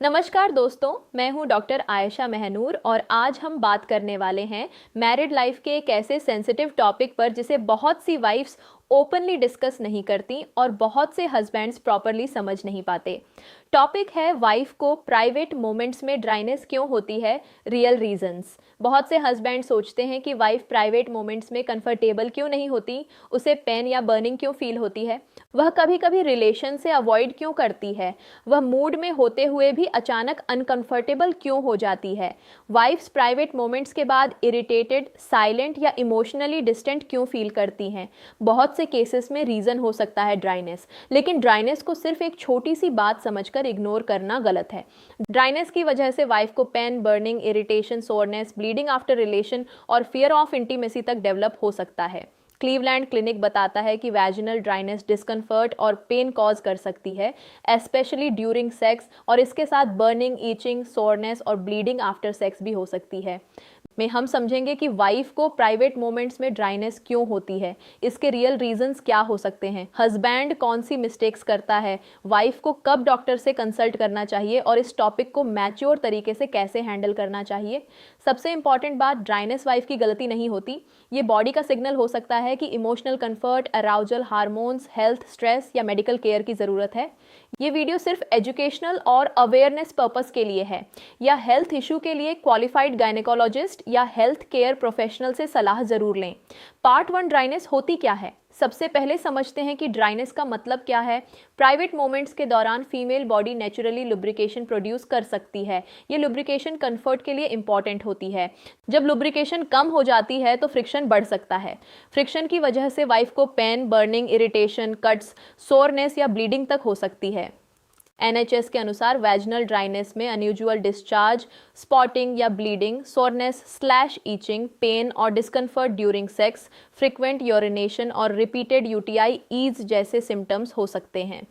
नमस्कार दोस्तों, मैं हूं डॉक्टर आयशा महनूर और आज हम बात करने वाले हैं मैरिड लाइफ के एक ऐसे सेंसिटिव टॉपिक पर जिसे बहुत सी वाइफ्स ओपनली डिस्कस नहीं करती और बहुत से हस्बैंड्स प्रॉपरली समझ नहीं पाते। टॉपिक है वाइफ को प्राइवेट मोमेंट्स में ड्राइनेस क्यों होती है, रियल रीजंस। बहुत से हस्बैंड सोचते हैं कि वाइफ प्राइवेट मोमेंट्स में कंफर्टेबल क्यों नहीं होती, उसे पेन या बर्निंग क्यों फील होती है, वह कभी कभी रिलेशन से अवॉइड क्यों करती है, वह मूड में होते हुए भी अचानक अनकंफर्टेबल क्यों हो जाती है, वाइफ्स प्राइवेट मोमेंट्स के बाद इरिटेटेड, साइलेंट या इमोशनली डिस्टेंट क्यों फील करती हैं। बहुत से केसेस में रीजन हो सकता है ड्राइनेस, लेकिन ड्राइनेस को सिर्फ एक छोटी सी बात समझकर इग्नोर करना गलत है। ड्राइनेस की वजह से वाइफ को pain, burning, irritation, soreness, bleeding after relation और फियर ऑफ इंटीमेसी तक डेवलप हो सकता है। क्लीवलैंड क्लिनिक बताता है कि वैजिनल ड्राइनेस डिस्कम्फर्ट और पेन कॉज कर सकती है, एस्पेशली ड्यूरिंग सेक्स, और इसके साथ बर्निंग, ईचिंग, सोरनेस और ब्लीडिंग आफ्टर सेक्स भी हो सकती है। में हम समझेंगे कि वाइफ को प्राइवेट मोमेंट्स में ड्राइनेस क्यों होती है, इसके रियल रीजंस क्या हो सकते हैं, हस्बैंड कौन सी मिस्टेक्स करता है, वाइफ को कब डॉक्टर से कंसल्ट करना चाहिए और इस टॉपिक को मैच्योर तरीके से कैसे हैंडल करना चाहिए। सबसे इंपॉर्टेंट बात, ड्राइनेस वाइफ की गलती नहीं होती, ये बॉडी का सिग्नल हो सकता है कि emotional comfort, arousal, hormones, health, stress या मेडिकल केयर की ज़रूरत है। ये वीडियो सिर्फ एजुकेशनल और अवेयरनेस पर्पस के लिए है, या हेल्थ इशू के लिए क्वालिफाइड गायनेकोलॉजिस्ट या हेल्थ केयर प्रोफेशनल से सलाह जरूर लें। पार्ट 1, ड्राइनेस होती क्या है। सबसे पहले समझते हैं कि ड्राइनेस का मतलब क्या है। प्राइवेट मोमेंट्स के दौरान female body naturally lubrication produce कर सकती है। ये लुब्रिकेशन कंफर्ट के लिए इंपॉर्टेंट होती है। जब लुब्रिकेशन कम हो जाती है तो फ्रिक्शन बढ़ सकता है। फ्रिक्शन की वजह से वाइफ को pain, burning, irritation, cuts, soreness या ब्लीडिंग तक हो सकती है। NHS के अनुसार वैजिनल ड्राइनेस में अनयूजुअल डिस्चार्ज, स्पॉटिंग या bleeding, soreness slash itching, pain और discomfort during sex, frequent urination और रिपीटेड यूटीआई ईज जैसे सिम्टम्स हो सकते हैं।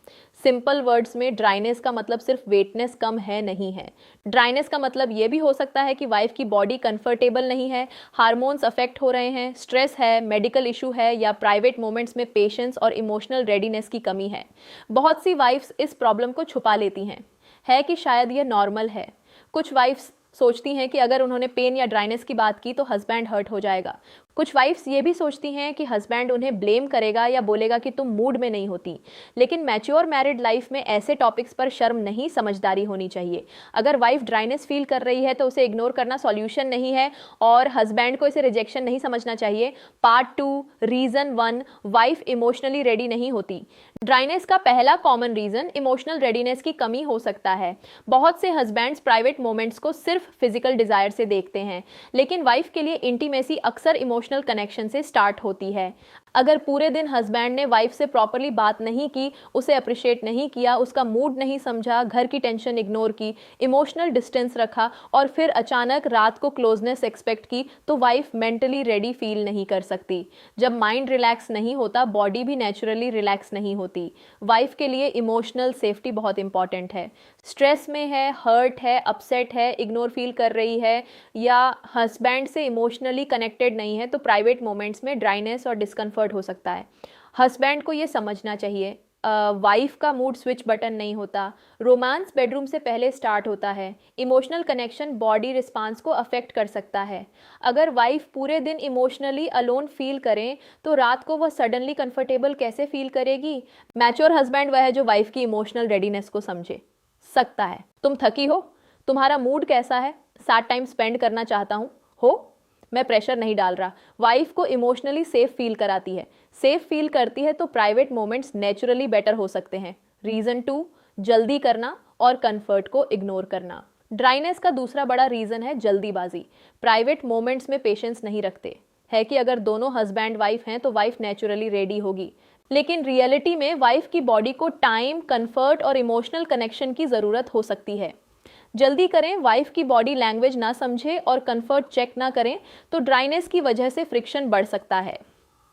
सिंपल वर्ड्स में ड्राइनेस का मतलब सिर्फ वेटनेस कम है नहीं है। ड्राइनेस का मतलब ये भी हो सकता है कि वाइफ की बॉडी कंफर्टेबल नहीं है, हार्मोन्स अफेक्ट हो रहे हैं, स्ट्रेस है, मेडिकल इशू है या प्राइवेट मोमेंट्स में पेशेंस और इमोशनल रेडीनेस की कमी है। बहुत सी वाइफ्स इस प्रॉब्लम को छुपा लेती हैं, है कि शायद ये नॉर्मल है। कुछ वाइफ्स सोचती हैं कि अगर उन्होंने पेन या ड्राइनेस की बात की तो हस्बैंड हर्ट हो जाएगा। कुछ वाइफ्स ये भी सोचती हैं कि हस्बैंड उन्हें ब्लेम करेगा या बोलेगा कि तुम मूड में नहीं होती। लेकिन मैच्योर मैरिड लाइफ में ऐसे टॉपिक्स पर शर्म नहीं, समझदारी होनी चाहिए। अगर वाइफ ड्राइनेस फील कर रही है तो उसे इग्नोर करना सॉल्यूशन नहीं है और हस्बैंड को इसे रिजेक्शन नहीं समझना चाहिए। Part 2, reason 1, wife emotionally ready नहीं होती। ड्राइनेस का पहला कॉमन रीजन इमोशनल रेडीनेस की कमी हो सकता है। बहुत से हस्बैंड्स प्राइवेट मोमेंट्स को सिर्फ फिजिकल डिजायर से देखते हैं, लेकिन वाइफ के लिए इंटीमेसी अक्सर इमोशनल कनेक्शन से स्टार्ट होती है। अगर पूरे दिन हस्बैंड ने वाइफ से प्रॉपरली बात नहीं की, उसे अप्रिशिएट नहीं किया, उसका मूड नहीं समझा, घर की टेंशन इग्नोर की, इमोशनल डिस्टेंस रखा और फिर अचानक रात को क्लोजनेस एक्सपेक्ट की, तो वाइफ मेंटली रेडी फील नहीं कर सकती। जब माइंड रिलैक्स नहीं होता, बॉडी भी नेचुरली रिलैक्स नहीं होती। वाइफ के लिए इमोशनल सेफ्टी बहुत इंपॉर्टेंट है। स्ट्रेस में है, हर्ट है, अपसेट है, इग्नोर फील कर रही है या हस्बैंड से इमोशनली कनेक्टेड नहीं है, तो प्राइवेट मोमेंट्स में ड्राइनेस और डिस्कम्फर्ट हो सकता है। हस्बैंड को ये समझना चाहिए, वाइफ का मूड स्विच बटन नहीं होता। रोमांस बेडरूम से पहले स्टार्ट होता है। इमोशनल कनेक्शन बॉडी रिस्पांस को अफेक्ट कर सकता है। अगर वाइफ पूरे दिन इमोशनली अलोन फील करें तो रात को वह सडनली कंफर्टेबल कैसे फील करेगी। मैच्योर हस्बैंड वह है जो वाइफ की इमोशनल रेडीनेस को समझे सकता है। तुम थकी हो, तुम्हारा मूड कैसा है, साथ टाइम स्पेंड करना चाहता हूँ हो, मैं प्रेशर नहीं डाल रहा। वाइफ को इमोशनली सेफ फील कराती है। सेफ फील करती है तो प्राइवेट मोमेंट्स नेचुरली बेटर हो सकते हैं। रीजन 2, जल्दी करना और कंफर्ट को इग्नोर करना। ड्राइनेस का दूसरा बड़ा रीजन है जल्दीबाजी। प्राइवेट मोमेंट्स में पेशेंस नहीं रखते। है कि अगर दोनों हस्बैंड वाइफ हैं तो वाइफ नेचुरली रेडी होगी, लेकिन रियलिटी में वाइफ की बॉडी को टाइम, कंफर्ट और इमोशनल कनेक्शन की ज़रूरत हो सकती है। जल्दी करें, वाइफ की बॉडी लैंग्वेज ना समझे और कंफर्ट चेक ना करें तो ड्राइनेस की वजह से फ्रिक्शन बढ़ सकता है।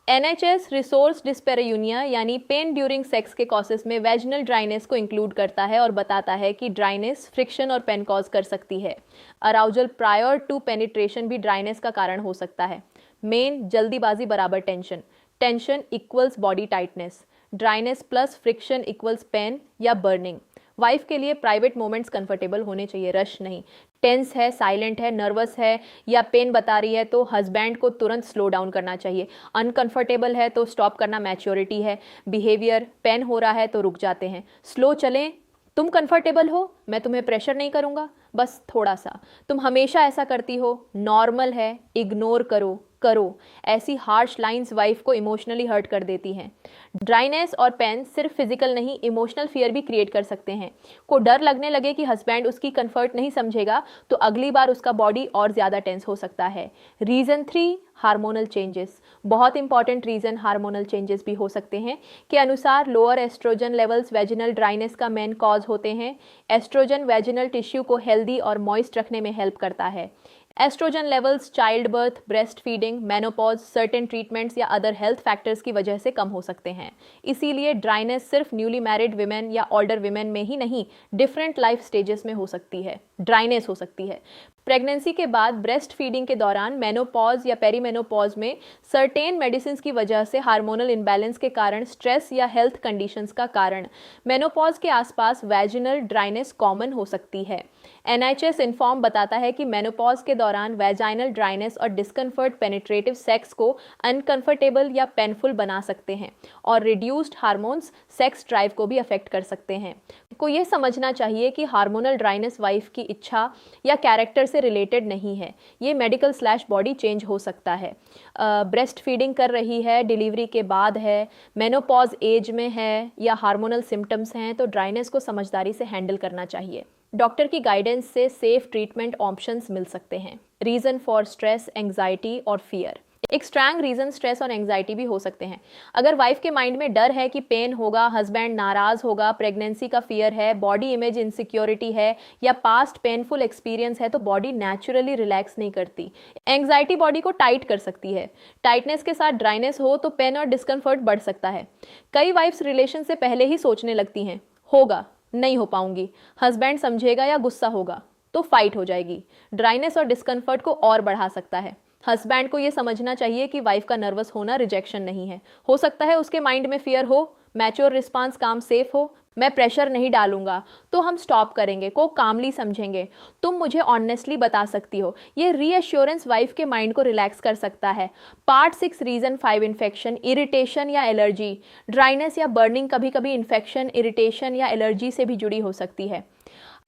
NHS रिसोर्स डिस्पेरेयूनिया यानी पेन ड्यूरिंग सेक्स के कॉसेस में वेजिनल ड्राइनेस को इंक्लूड करता है और बताता है कि ड्राइनेस फ्रिक्शन और पेन कॉज कर सकती है। अराउजल प्रायर टू पेनिट्रेशन भी ड्राइनेस का कारण हो सकता है। मेन, जल्दीबाजी बराबर tension, tension equals body tightness, dryness plus friction equals pain या बर्निंग। वाइफ के लिए प्राइवेट मोमेंट्स कंफर्टेबल होने चाहिए, रश नहीं। टेंस है, साइलेंट है, नर्वस है या पेन बता रही है तो हस्बैंड को तुरंत स्लो डाउन करना चाहिए। अनकंफर्टेबल है तो स्टॉप करना मैच्योरिटी है। बिहेवियर, पेन हो रहा है तो रुक जाते हैं, स्लो चलें। तुम कंफर्टेबल हो, मैं तुम्हें प्रेशर नहीं करूँगा, बस थोड़ा सा। तुम हमेशा ऐसा करती हो, नॉर्मल है, इग्नोर करो करो। ऐसी हार्श लाइंस वाइफ को इमोशनली हर्ट कर देती हैं। ड्राइनेस और पेन सिर्फ फिजिकल नहीं, इमोशनल फियर भी क्रिएट कर सकते हैं। को डर लगने लगे कि हस्बैंड उसकी कंफर्ट नहीं समझेगा तो अगली बार उसका बॉडी और ज़्यादा टेंस हो सकता है। Reason 3, hormonal changes. बहुत इंपॉर्टेंट रीज़न हार्मोनल चेंजेस भी हो सकते हैं। के अनुसार lower estrogen levels vaginal dryness का मेन कॉज होते हैं। एस्ट्रोजन वेजिनल टिश्यू को हेल्दी और मॉइस्ट रखने में हेल्प करता है। Estrogen levels child birth, breast feeding, menopause, certain treatments या अदर हेल्थ फैक्टर्स की वजह से कम हो सकते हैं। इसीलिए ड्राइनेस सिर्फ न्यूली मैरिड विमेन या ओल्डर विमेन में ही नहीं, डिफरेंट लाइफ स्टेजेस में हो सकती है, ड्राइनेस हो सकती है। प्रेगनेंसी के बाद ब्रेस्ट फीडिंग के दौरान, मेनोपॉज या पेरीमेनोपॉज में सर्टेन मेडिसिन की वजह से हार्मोनल इम्बैलेंस के कारण, स्ट्रेस या हेल्थ कंडीशंस का कारण मेनोपॉज के आसपास वैजिनल ड्राइनेस कॉमन हो सकती है। NHS इन्फॉर्म बताता है कि मेनोपॉज के दौरान वैजाइनल ड्राइनेस और डिस्कम्फर्ट पेनिट्रेटिव सेक्स को अनकंफर्टेबल या पेनफुल बना सकते हैं और रिड्यूस्ड हार्मोन्स सेक्स ड्राइव को भी अफेक्ट कर सकते हैं। को यह समझना चाहिए कि हार्मोनल ड्राइनेस वाइफ की इच्छा या कैरेक्टर से रिलेटेड नहीं है, ये मेडिकल / बॉडी चेंज हो सकता है। ब्रेस्ट फीडिंग कर रही है, डिलीवरी के बाद है, मेनोपॉज एज में है या हार्मोनल सिम्टम्स हैं तो ड्राइनेस को समझदारी से हैंडल करना चाहिए। डॉक्टर की गाइडेंस से सेफ ट्रीटमेंट ऑप्शंस मिल सकते हैं। रीज़न फॉर स्ट्रेस, एंग्जाइटी और फियर। एक स्ट्रॉन्ग रीज़न स्ट्रेस और एंग्जाइटी भी हो सकते हैं। अगर वाइफ के माइंड में डर है कि पेन होगा, हस्बैंड नाराज़ होगा, प्रेगनेंसी का फियर है, बॉडी इमेज इनसिक्योरिटी है या पास्ट पेनफुल एक्सपीरियंस है तो बॉडी नेचुरली रिलैक्स नहीं करती। एंग्जाइटी बॉडी को टाइट कर सकती है। टाइटनेस के साथ ड्राइनेस हो तो पेन और डिस्कम्फर्ट बढ़ सकता है। कई वाइफ्स रिलेशन से पहले ही सोचने लगती हैं, होगा, नहीं हो पाऊंगी, हस्बैंड समझेगा या गुस्सा होगा, तो फाइट हो जाएगी। ड्राइनेस और डिस्कम्फर्ट को और बढ़ा सकता है। हस्बैंड को यह समझना चाहिए कि वाइफ का नर्वस होना रिजेक्शन नहीं है। हो सकता है उसके माइंड में फियर हो, मैच्योर रिस्पांस काम सेफ हो, मैं प्रेशर नहीं डालूंगा तो हम स्टॉप करेंगे, को कामली समझेंगे, तुम मुझे ऑनेस्टली बता सकती हो। ये रीअश्योरेंस वाइफ के माइंड को रिलैक्स कर सकता है। पार्ट 6, रीजन 5, इन्फेक्शन, इरिटेशन या एलर्जी। ड्राइनेस या बर्निंग कभी कभी इन्फेक्शन, इरिटेशन या एलर्जी से भी जुड़ी हो सकती है।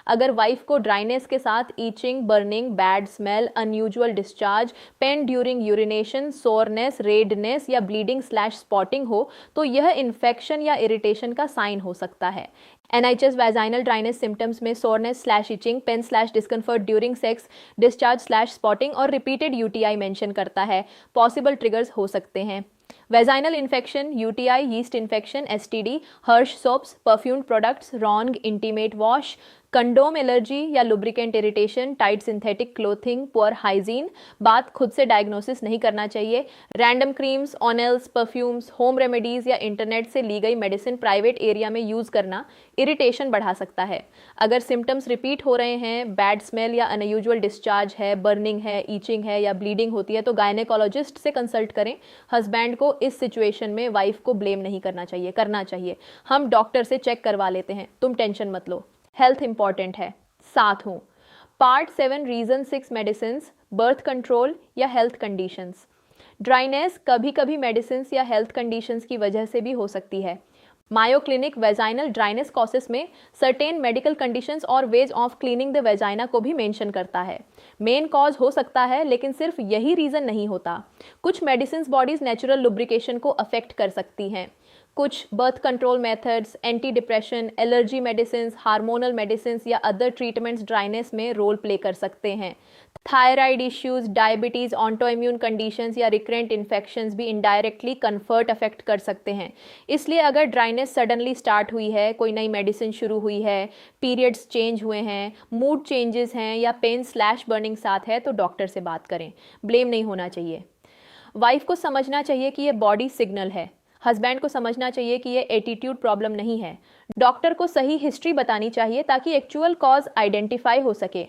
अगर वाइफ को ड्राइनेस के साथ itching, burning, bad smell, unusual discharge, pen during urination, soreness, redness या ब्लीडिंग / स्पॉटिंग हो तो यह इन्फेक्शन या इरिटेशन का साइन हो सकता है। NHS वैजाइनल ड्राइनेस सिम्टम्स में soreness / itching, pain / discomfort during sex, discharge / spotting और रिपीटेड UTI मेंशन करता है। पॉसिबल ट्रिगर्स हो सकते हैं vaginal infection, UTI, yeast infection, STD, harsh soaps, perfumed products, wrong intimate wash, condom allergy या lubricant irritation, tight synthetic clothing, poor hygiene. बात खुद से डायग्नोसिस नहीं करना चाहिए। Random creams, oils, perfumes, home remedies या इंटरनेट से ली गई मेडिसिन प्राइवेट एरिया में यूज़ करना इरिटेशन बढ़ा सकता है। अगर सिम्टम्स रिपीट हो रहे हैं, बैड स्मेल या अनयूजुअल डिस्चार्ज है, बर्निंग है, ईचिंग है या ब्लीडिंग होती है तो गायनेकोलॉजिस्ट से कंसल्ट करें। हस्बैंड को इस सिचुएशन में वाइफ को ब्लेम नहीं करना चाहिए, करना चाहिए। हम डॉक्टर से चेक करवा लेते हैं, तुम टेंशन मत लो। हेल्थ इंपॉर्टेंट है, साथ हूँ। Part 7, reason 6, medicine, birth control या हेल्थ कंडीशंस। ड्राइनेस कभी कभी मेडिसिन या हेल्थ कंडीशंस की वजह से भी हो सकती है। मायो क्लिनिक वेजाइनल ड्राइनेस कॉसेस में सर्टेन मेडिकल कंडीशंस और ways of cleaning the vagina को भी मेंशन करता है। मेन कॉज हो सकता है लेकिन सिर्फ यही रीज़न नहीं होता। कुछ मेडिसिन बॉडीज नेचुरल लुब्रिकेशन को अफेक्ट कर सकती हैं। कुछ birth control methods, anti depression, allergy medicine, hormonal medicine या अदर ट्रीटमेंट्स ड्राइनेस में रोल प्ले कर सकते हैं। Thyroid issues, diabetes, autoimmune conditions या रिकरेंट इन्फेक्शंस भी इनडायरेक्टली कंफर्ट अफेक्ट कर सकते हैं। इसलिए अगर ड्राइनेस सडनली स्टार्ट हुई है, कोई नई मेडिसिन शुरू हुई है, पीरियड्स चेंज हुए हैं, मूड चेंजेस हैं या पेन / बर्निंग साथ है तो डॉक्टर से बात करें। ब्लेम नहीं होना चाहिए। वाइफ को समझना चाहिए कि ये बॉडी सिग्नल है। हस्बैंड को समझना चाहिए कि ये एटीट्यूड प्रॉब्लम नहीं है। डॉक्टर को सही हिस्ट्री बतानी चाहिए ताकि एक्चुअल कॉज आइडेंटिफाई हो सके।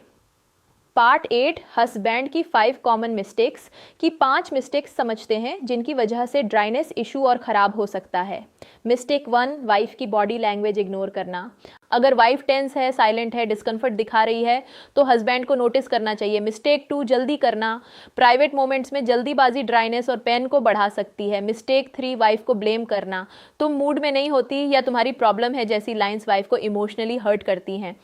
पार्ट 8, हस्बैंड की 5 कॉमन मिस्टेक्स की 5 मिस्टेक्स समझते हैं जिनकी वजह से ड्राइनेस इशू और ख़राब हो सकता है। मिस्टेक 1, वाइफ की बॉडी लैंग्वेज इग्नोर करना। अगर वाइफ टेंस है, साइलेंट है, डिस्कम्फर्ट दिखा रही है तो हस्बैंड को नोटिस करना चाहिए। मिस्टेक 2, जल्दी करना। प्राइवेट मोमेंट्स में जल्दीबाजी ड्राइनेस और पेन को बढ़ा सकती है। मिस्टेक 3, वाइफ को ब्लेम करना। तुम मूड में नहीं होती या तुम्हारी प्रॉब्लम है जैसी लाइंस वाइफ को इमोशनली हर्ट करती हैं।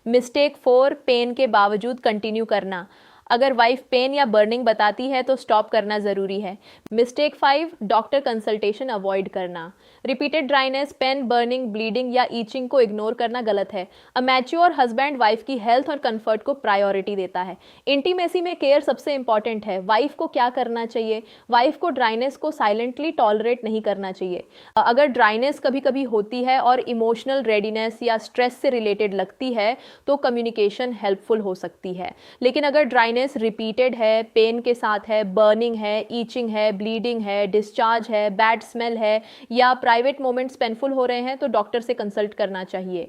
मिस्टेक 4, पेन के बावजूद कंटिन्यू करना। अगर वाइफ पेन या बर्निंग बताती है तो स्टॉप करना ज़रूरी है। मिस्टेक 5, डॉक्टर कंसल्टेशन अवॉइड करना। Repeated dryness, pain, burning, bleeding या ईचिंग को इग्नोर करना गलत है। अ मैच्योर हस्बैंड वाइफ की हेल्थ और कंफर्ट को प्रायोरिटी देता है। इंटीमेसी में केयर सबसे इंपॉर्टेंट है। वाइफ को क्या करना चाहिए? वाइफ को ड्राइनेस को साइलेंटली टॉलरेट नहीं करना चाहिए। अगर ड्राइनेस कभी कभी होती है और इमोशनल रेडीनेस या स्ट्रेस से रिलेटेड लगती है तो कम्युनिकेशन हेल्पफुल हो सकती है। लेकिन अगर ड्राइनेस रिपीटेड है, पेन के साथ है, बर्निंग है, ईचिंग है, ब्लीडिंग है, डिस्चार्ज है, बैड स्मेल है या प्राइवेट मोमेंट्स पेनफुल हो रहे हैं तो डॉक्टर से कंसल्ट करना चाहिए।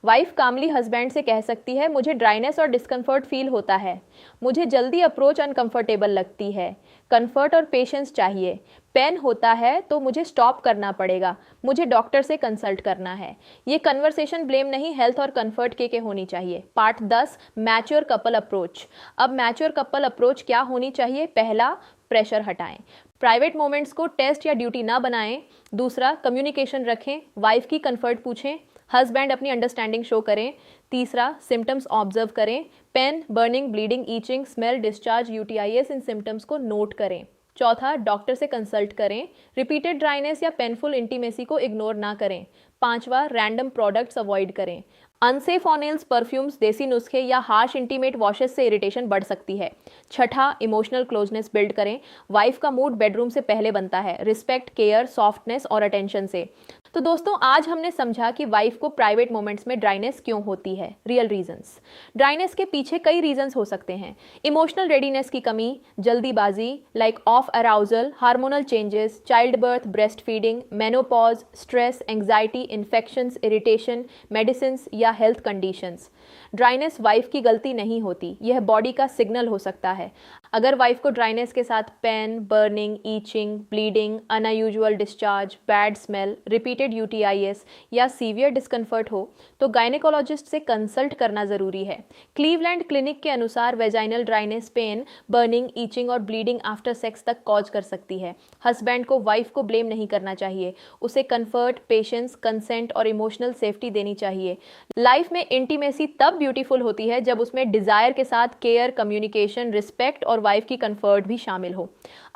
वाइफ कामली हस्बैंड से कह सकती है, मुझे ड्राइनेस और डिस्कम्फर्ट फील होता है, मुझे जल्दी अप्रोच अनकंफर्टेबल लगती है, कंफर्ट और पेशेंस चाहिए, पेन होता है तो मुझे स्टॉप करना पड़ेगा, मुझे डॉक्टर से कंसल्ट करना है। ये कन्वर्सेशन ब्लेम नहीं, हेल्थ और कंफर्ट के होनी चाहिए। Part 10, mature couple approach. अब मैच्योर कपल अप्रोच क्या होनी चाहिए? पहला, प्रेशर हटाएं, प्राइवेट मोमेंट्स को टेस्ट या ड्यूटी ना बनाएं। दूसरा, कम्युनिकेशन रखें, वाइफ की कंफर्ट पूछें, हस्बैंड अपनी अंडरस्टैंडिंग शो करें। तीसरा, सिम्टम्स ऑब्जर्व करें, pain, burning, bleeding, itching, smell, discharge, UTIs, इन सिम्टम्स को नोट करें। चौथा, डॉक्टर से कंसल्ट करें, रिपीटेड ड्राइनेस या पेनफुल इंटीमेसी को इग्नोर ना करें। पांचवा, रैंडम प्रोडक्ट्स अवॉइड करें, अनसेफ ऑनिल्स, परफ्यूम्स, देसी नुस्खे या हार्श इंटीमेट वॉशेस से इरिटेशन बढ़ सकती है। छठा, इमोशनल क्लोजनेस बिल्ड करें, वाइफ का मूड बेडरूम से पहले बनता है, रिस्पेक्ट, केयर, सॉफ्टनेस और अटेंशन से। तो दोस्तों, आज हमने समझा कि वाइफ को प्राइवेट मोमेंट्स में ड्राइनेस क्यों होती है, रियल रीजंस। ड्राइनेस के पीछे कई रीजंस हो सकते हैं। इमोशनल रेडीनेस की कमी, जल्दीबाजी like of arousal, hormonal changes, child birth, breast feeding, menopause, stress, anxiety, infections, irritation, medicine या हेल्थ कंडीशंस। ड्राइनेस वाइफ की गलती नहीं होती, यह बॉडी का सिग्नल हो सकता है। अगर वाइफ को ड्राइनेस के साथ pain, burning, itching, bleeding, unusual discharge, bad smell, repeated UTIs या सीवियर डिस्कम्फर्ट हो तो गायनेकोलॉजिस्ट से कंसल्ट करना जरूरी है। क्लीवलैंड क्लिनिक के अनुसार vaginal dryness pain, burning, itching और ब्लीडिंग आफ्टर सेक्स तक कॉज कर सकती है। हस्बैंड को वाइफ को ब्लेम नहीं करना चाहिए, उसे कंफर्ट, पेशेंस, कंसेंट और इमोशनल सेफ्टी देनी चाहिए। लाइफ में इंटीमेसी तब ब्यूटीफुल होती है जब उसमें डिजायर के साथ केयर, कम्युनिकेशन, रिस्पेक्ट और वाइफ की कंफर्ट भी शामिल हो।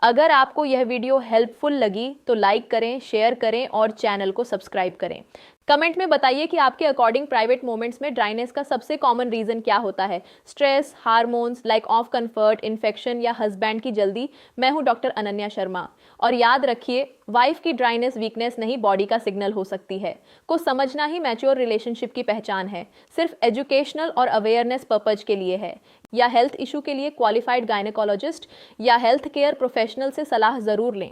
अगर आपको यह वीडियो हेल्पफुल लगी तो लाइक करें, शेयर करें और चैनल को सब्सक्राइब करें। कमेंट में बताइए कि आपके अकॉर्डिंग प्राइवेट मोमेंट्स में ड्राइनेस का सबसे कॉमन रीजन क्या होता है? Stress, hormones, like of comfort, infection या हस्बैंड की जल्दी? मैं हूं डॉक्टर अनन्या शर्मा और याद रखिए, वाइफ की ड्राइनेस वीकनेस नहीं, बॉडी का सिग्नल हो सकती है। को समझना ही मैच्योर रिलेशनशिप की पहचान है। सिर्फ एजुकेशनल और अवेयरनेस पर्पज के लिए है या हेल्थ इशू के लिए क्वालिफाइड गायनेकोलॉजिस्ट या हेल्थ केयर प्रोफेशनल से सलाह जरूर लें।